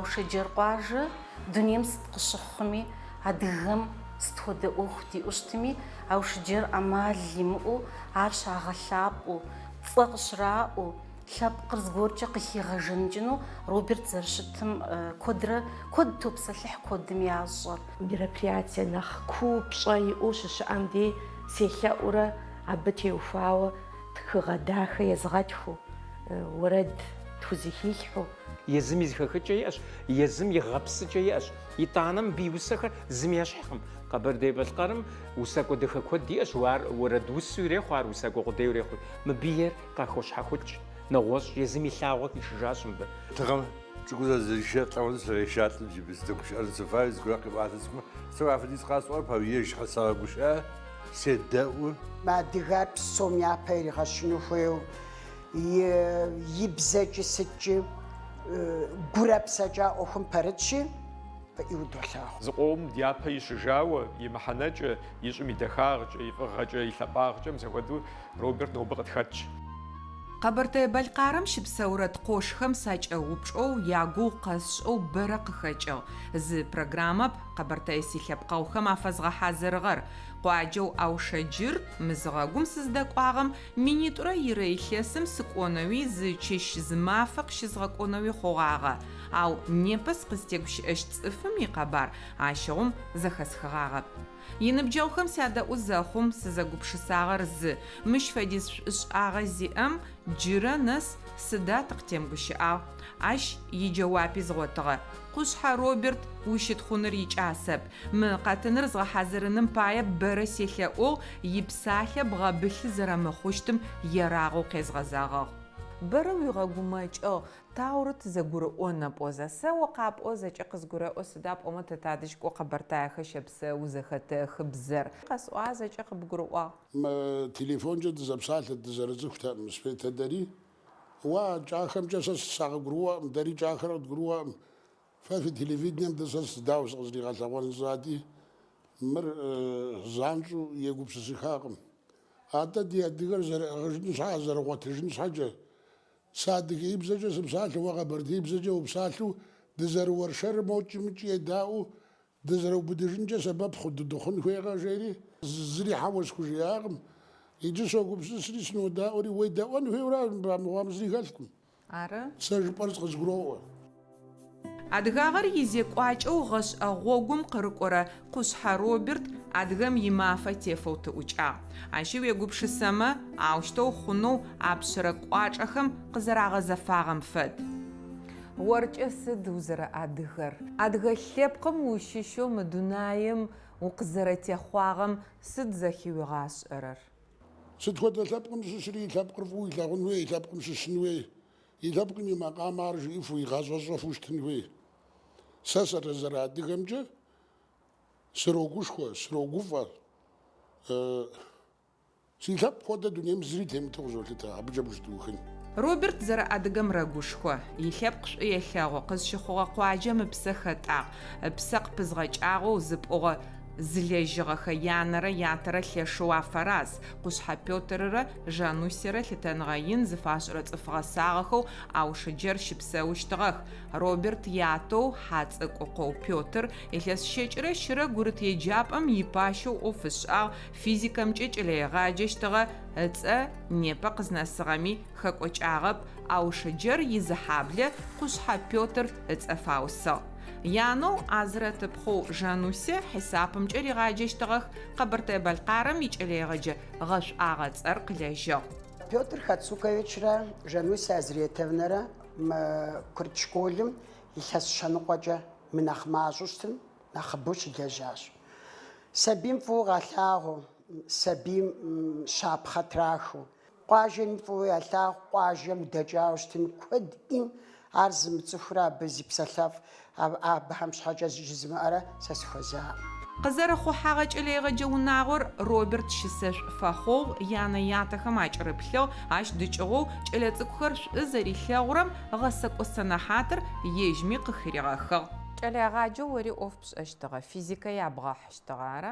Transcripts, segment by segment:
أو شجر قاجة دنيم ستقشخمي هدغم ستخد أختي أشتمي أو شجر أمال لمقو عرش عغلابو تقشراو شاب قرز جورجا قشي غجنجنو روبرت زرشتم كودرة كود توبسلح كود ميعصر мероприятие нах куб шай ушиш амди сехяура абти уфао тхгадахе язгатху ورد تفزيحيحو يزم يزخخجة ياش يزم يغبسجة ياش يطعنم بيوسخ زم يشحم قبر دي بالقرم وساكو دخ كود ياش ورد وسوري خوار وساكو قديوري خو مبير قاخوش حخوش نغوش يزم يلاوك يشجاشم ب تغم تقول زيشات طبعا زيشات اللي بيستكش أنا سفايز قراقب بعد اسمه سواء في ديس خاص ولا بيجي حساب وشاء سداو ما دغاب سوميا بيري غشنو فيو يبزج سج غراب سجا اوخم برتشي فيودولا زقوم ديابا يشجاو يمحنج يشمي دخارج يفغج يثباغج مسودو روبرت نوبغت خاتش قبرتي بالقارم شبسورة قوشخم ساج أوبشو ياغو قصو برق خجو ز برنامج قبرتي سيخبقو خم فزغ حازرغر قواجو أو شجر مزغاقوم سزدقواغم مينيتورا يريخيسم سكونوي ز چش زمافق شزغاقونوي خوغاغا أو نيبس قستيقش اشتفم يقبار عاشوم زخسخغاغب ينبجوخم سادا أزاخم سزاقوبش ساغر ز مش فديس أغازيام جيرا ناس سدا تقتيم بشعاو عش يجوابي زغوتغا قوشحا روبرت وشت خونر يجعسب من قاتنر زغا حازرنم بايا برسيخيا يبساخيا بغا بخي زرامخوشتم يراغو قيزغزاغا برو يغاقوماج تاورت زغور اونا بوزاسا وقاب اوزاج قزغورا اوسداب اومت تادش كو قبرتا خشبس وزخت خبزر قاس اوازاج قبغروا ما تليفون جد زبسات دزرزخت مسفيت دري وا جاخم جسس ساغروا دري جاخر غروا ففي التلفزيون دزس داوس قصدي غالون زادي مر زانجو يغوبس سيخاقم هذا دي دغر زر زر وتجن حاجه صادق يبزج سبسات وغا بردي يبزج وبساتو دزر ورشر موج مج يداو دزر وبدجنجه سبب خد دخن خويغا جيري زري حوش خوياغم يجي سوق بسسري سنو داوري ويدا وان فيورا بامغامزي قالكم ارا ساج برز غزغرو أدغاغر يزيقواجو غش أغوغم قرقورا قوشحا روبرت أدغم يمافا تيفوت وجع عشو يقوبش السما عوشتو خنو عبشرق واجعهم قزراغ زفاغم فد ورج أسد وزر أدغر خيبقم وشيشو مدونايم وقزرتي خواغم سد زخي وغاش أرر سد خد لابقم سسري لابقر فوي لاغنوي لابقم سسنوي يلابقم يمقام عرج يفوي غاز وصفوش تنوي ساسر زرع دغمجه سروغوشخو سروغوفا سيلاب خد دنيا مزري تم توزولتا ابجبش دوخن روبرت زر أدغم راغوشخو يخبقش يخاغو قزشخو قواجم بسخطا بسق بزغاجاغو زبوغ زليجغخ يانرا ياترا خشوا فراس قوشحا بيوتررا جانوسيرا لتنغاين زفاشرا صفغساغخو او شجر شبساوشتغخ روبرت ياتو حاصقو بيوتر إليس شجرا شرا غورت يجابم يباشو اوفشا فيزيكام چچلي غاجشتغا اصا نيبقز ناسغامي خقوچاغب او شجر يزحابله قوشحا بيوتر اصفاوسا يانو عزرت بخو جانوسي حسابم جري غاجشتغخ قبرت بالقارم يجري غاج غش اغاز ارق لجا بيوتر خاتسوكوفيتشرا جانوسي ازريتевнера ما كرتشكولم يحس شنقوجا من اخماجوستن نخبوش دجاج سبيم فوق غلاغو سبيم شاب خطراخو قاجن فوق غلاغ قاجم دجاجستن كود ان عرض متصفرا بزي بسلاف أبهمش حاجة جزء أرى ساسخزا قزر خو حاجة إلى جوناغور روبرت شسر فخو يعني يعتقم عجربلو عش دجو إلى تكخر زري خورم غسق السنحاتر يجمي قخريغخ إلى غاجو وري أوف بس أشتغل فيزيكا يبغى أشتغل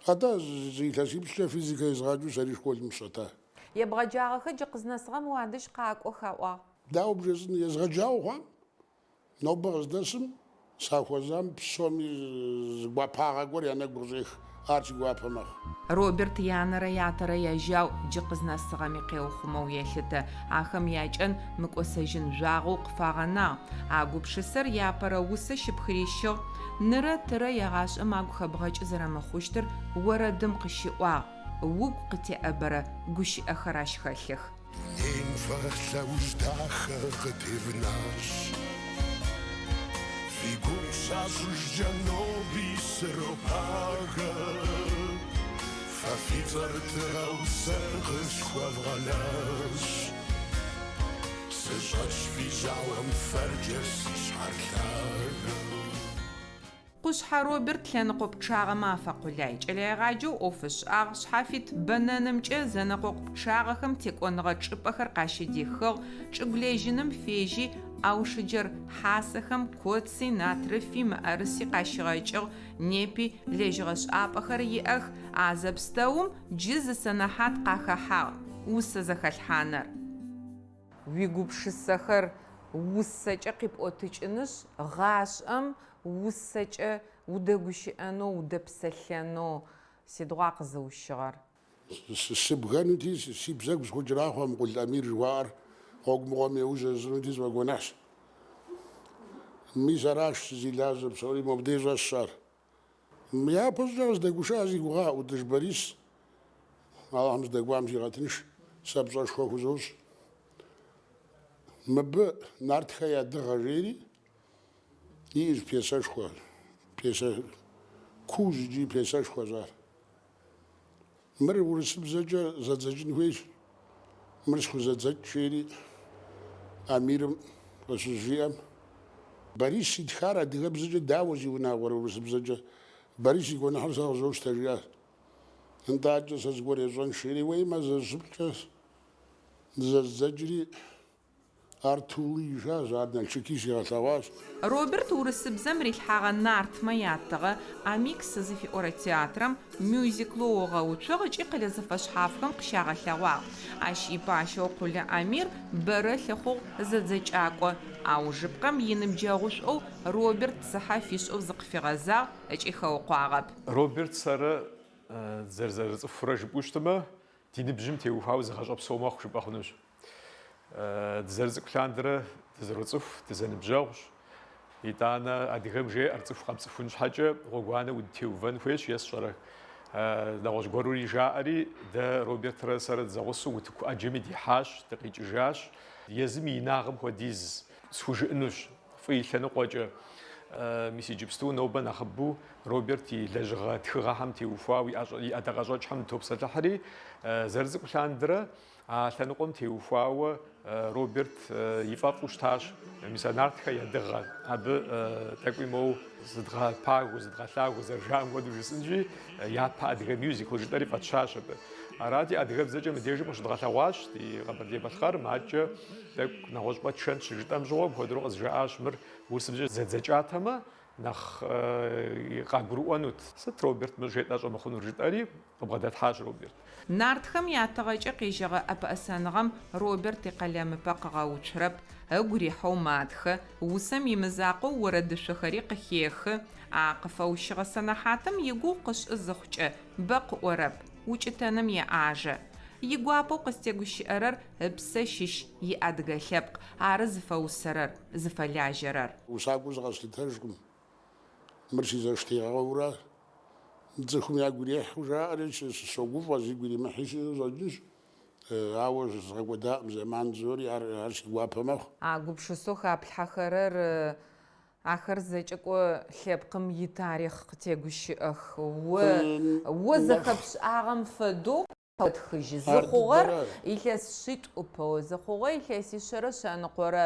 هذا زي تسيبش فيزيكا يزغاجو سري شكول مشتا يبغى جاغخ جقزنا صغم وعندش قاك أخوا داو بجزن يزغاجو خام نوبة غزدسم ساخوزام بسومي زغواباغا غور يانا غوزيخ ارش غوابامخ Роберт янэрэ ятэрэ яжьау джы къызнэсыгъэми къеухъумэу елъытэ. Ахэм якӏэн мыкӏосэжьын жъуагъэу къыфагъэнагъ. А гупшысэр япэрэ усэ щыпхырищыгъ. Нырэ тырэ ягъашӏэм агу хэбгъэкӏы зэрэмыхъущтыр орэдым къыщиӏуагъ. Угу къытеӏэбэрэ гущыӏэхэр ащ хэлъых. Къушъхьэ Роберт лъэныкъо пчъагъэмэ афакъулай. Кӏэлэегъаджэу ӏофышӏагъ, шъхьафит бэнэнымкӏэ зэныкъо пчъагъэхэм текӏоныгъэ чӏыпӏэхэр къащэдихыгъ, чӏыгу лэжьыным фежьи аушыджэр хьасэхэм коци, натрыфи, мыӏэрыси къащигъэкӏыгъ, непи лэжьыгъэ шӏапӏэхэр иӏэх, а зэпстэум джы зы сэнэхьат къахэхьагъ усэ зэхэлъхьанэр. Уигупшысэхэр усэкӏэ къипӏотыкӏыныш, гъашӏэм усэкӏэ удэгущыӏэнэу, удэпсэлъэнэу сидгъуа къызэущыгъэр. Сыбгэнути сибзэгу схуджрахъуэм къул Амир жыхуаӏэр гъуэгу мыгъуэм еужьэжьынути зымэгуэнащ. Мис аращ зилажьэ псори мобдеж щӏэсщ ар. Япэ щӏыкӏэ къыздэгушыӏэ зи гугъа ӏудыж Борис. Аллахъым здэгуам зигъэтынш, сэ пщӏэшхуэ хузощ. Мыбы Нартхэ я дыгъэ жери иӏэщ пьесэшхуэ, пьесэ куж икӏи пьесэшхуэщ ар. Мыр урысыбзэкӏэ зэдзэкӏын хуейщ. Мыр схузэдзэкӏ жери Амирым къыщыжиӏэм Борис итхар адыгэбзэкӏэ дауэ зи унагъуэрэ урысыбзэкӏэ. Борис и гуэныхьыр сэ къызощтэ жиӏащ. Нтӏакӏэ сэ зыгуэр ещӏэн шери уеймэ зэщыпкӏэ зэздзэкӏри ар Тулы ишащ, ар Налшыки сигъэлъэгъуащ. Роберт урысыбзэм рилъхьагъэ Нартмэ ятыгъэ «Амикс» зыфиӏорэ театрам мюзиклэу огъэуцуагъ ыкӏи къэлэ зэфэшъхьафхэм къыщагъэлъэгъуагъ. Ащ ипащэу къулэ Амир бэрэ лъэхъугъ зэдзэкӏакӏо. Ау жыпкъэм иныбджэгъушӏоу Роберт сыхьэ фишӏэу зыкъыфигъэзагъ ыкӏи хэукъуагъэп. Роберт сэры зэрызэрыцӏыхурэ жыпӏэу щытымэ, ди ныбжьым теухуауэ зыгъэщӏэпсэу мэхъу жыпӏэ хъунущ. Дызэрыцӏыкӏу лъандэрэ дызэрыцӏыху, дызэныбжьэгъущ. ИтӀанэ адыгэм жеӏэр цӏыху къэмцӏыхун щхьэкӏэ гъуэгуанэ удытеувэн хуейщ, е сщӏэрэ. Нэгъуэщӏ гуэрури жаӏэри, дэ Робертрэ сэры дызэгъусэу утыку ӏэджэми дихьащ, дыкъикӏыжащ. Езым и инагъым хуэдиз схужыӏынущ, фӏы и лъэныкъуэкӏэ. Мис иджыпсту нобэ нэхъыбэу Роберт и лэжьыгъэ тхыгъэхьэм теухуауэ и ӏэдэ къэщӏэкӏхэм топсэлъыхьри, зэрызыкъу лъандэрэ а лъэныкъуэм теухуауэ Роберт и фӏэфӏу щтащ. Мис а Нартхэ я дыгъэ. Абы тӏэкӏуи моуэ зыдгъэпагуэ, зыдгъэлъагуэ зэрыжаӏэм хуэдэу жысӏэнщи, япэ адыгэ мюзикл жытӏэри фӏэтщащ абы. Арати адыгэбзэкӏэ мыдежым къыщыдгъэлъэгъуащ ди Къэбэрдей-Балъкъэрым, акӏэ тӏэкӏу нэгъуэщӏ тшэн щыжытӏэм щыгъуэ мыпхуэдэу къызжаӏащ мыр урысыбзэкӏэ зэдзэкӏатэмэ нэхъ къагурыӏуэнут. Сыт Роберт мыр жетӏэ щӏэмыхъунур жытӏэри къыбгъэдэтхьащ Роберт. Нартхэм ятыгъэкӏэ къежьэгъэ ӏэпыӏэсэныгъэм Роберт и къэлэмыпэ къыгъэуцурэп. Ыгу рихьэу матхэ, усэм имызакъоу орэдышъохэри къыхехы. А къыфэущыгъэ сэнэхьатэм игу къышӏы зыхъукӏэ бэ къыӏорэп. Укӏытэным еӏажэ. Игуапэу къыстегущыӏэрэр псэ щыщ иадыгэ лъэпкъ, ары зыфэусэрэр, зыфэлажьэрэр. Усакӏуэ зыкъэслъытэжкъым. Мыр си зэштегъэурэ цӏыхум ягу ирехьу жаӏэри согуфӏэ зигу иримыхьи щӏэкӏынщ. Ауэ згъэкӏуэдакъым зэман зори, ар си гуапэ мэхъу. А гупшысэу хаплъхьэхэрэр ахэр зэкӏэкӏо лъэпкъым итарихъ къытегущыӏэх. О зэхэпшӏагъэм фэдэу тхыжьы. Зыхъугъэр илъэс шитӏупэу, зыхъугъэ илъэсишэрэ шэныкъорэ